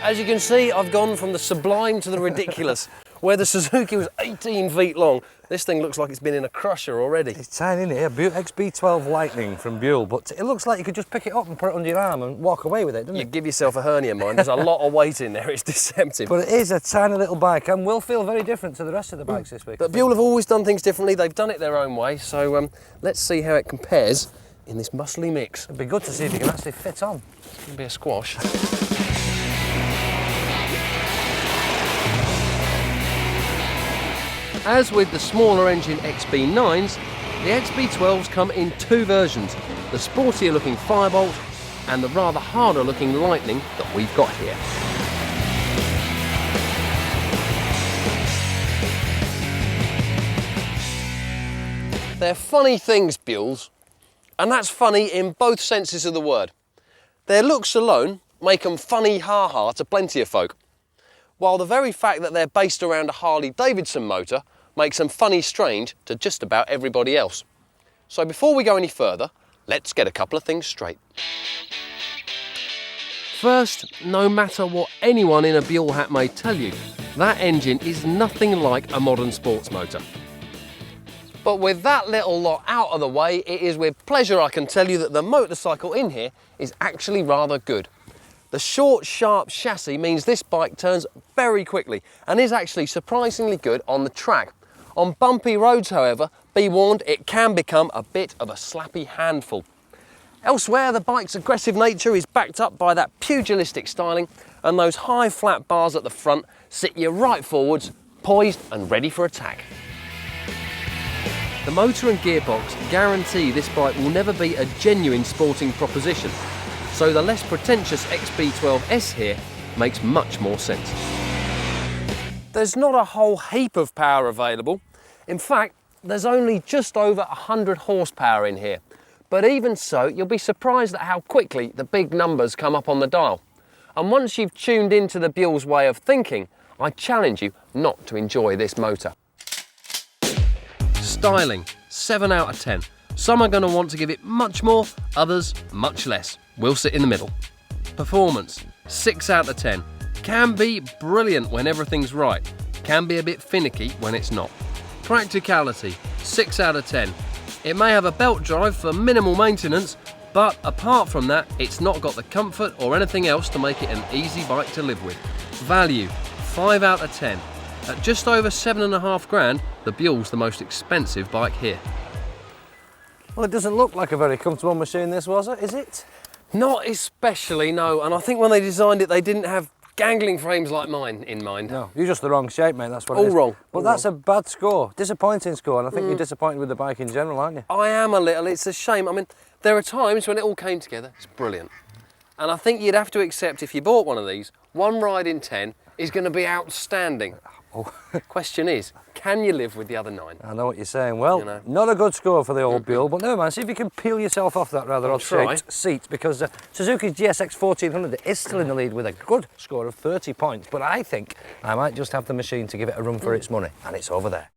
As you can see, I've gone from the sublime to the ridiculous. Where the Suzuki was 18 feet long, this thing looks like it's been in a crusher already. It's tiny, isn't it? A Buell XB12S Lightning from Buell, but it looks like you could just pick it up and put it under your arm and walk away with it, doesn't it? You give yourself a hernia, mind. There's a lot of weight in there, it's deceptive. But it is a tiny little bike and will feel very different to the rest of the bikes this week. But Buell have always done things differently. They've done it their own way, so let's see how it compares in this muscly mix. It'd be good to see if you can actually fit on. It's going to be a squash. As with the smaller engine XB9s, the XB12s come in two versions, the sportier looking Firebolt and the rather harder looking Lightning that we've got here. They're funny things, Buells, and that's funny in both senses of the word. Their looks alone make them funny ha-ha to plenty of folk, while the very fact that they're based around a Harley-Davidson motor makes them funny strange to just about everybody else. So before we go any further, let's get a couple of things straight. First, no matter what anyone in a Buell hat may tell you, that engine is nothing like a modern sports motor. But with that little lot out of the way, it is with pleasure I can tell you that the motorcycle in here is actually rather good. The short, sharp chassis means this bike turns very quickly and is actually surprisingly good on the track. On bumpy roads, however, be warned, it can become a bit of a slappy handful. Elsewhere, the bike's aggressive nature is backed up by that pugilistic styling, and those high flat bars at the front sit you right forwards, poised and ready for attack. The motor and gearbox guarantee this bike will never be a genuine sporting proposition, so the less pretentious XB12S here makes much more sense. There's not a whole heap of power available. In fact, there's only just over 100 horsepower in here. But even so, you'll be surprised at how quickly the big numbers come up on the dial. And once you've tuned into the Buell's way of thinking, I challenge you not to enjoy this motor. Styling, 7 out of 10. Some are going to want to give it much more, others much less. We'll sit in the middle. Performance, 6 out of 10. Can be brilliant when everything's right. Can be a bit finicky when it's not. Practicality, 6 out of 10. It may have a belt drive for minimal maintenance, but apart from that, it's not got the comfort or anything else to make it an easy bike to live with. Value, 5 out of 10. At just over 7.5 grand, the Buell's the most expensive bike here. Well, it doesn't look like a very comfortable machine, this, was it? Is it? Not especially, no. And I think when they designed it, they didn't have gangling frames like mine in mind. No, you're just the wrong shape, mate, that's what it is. All wrong. But that's a bad score, disappointing score, and I think you're disappointed with the bike in general, aren't you? I am a little, it's a shame. I mean, there are times when it all came together, it's brilliant. And I think you'd have to accept if you bought one of these, one ride in 10 is going to be outstanding. Oh. Question is, can you live with the other 9? I know what you're saying. Well, You know. not a good score for the old Buell, but never mind. See if you can peel yourself off that rather odd-shaped seat, because Suzuki's GSX 1400 is still in the lead with a good score of 30 points. But I think I might just have the machine to give it a run for its money, and it's over there.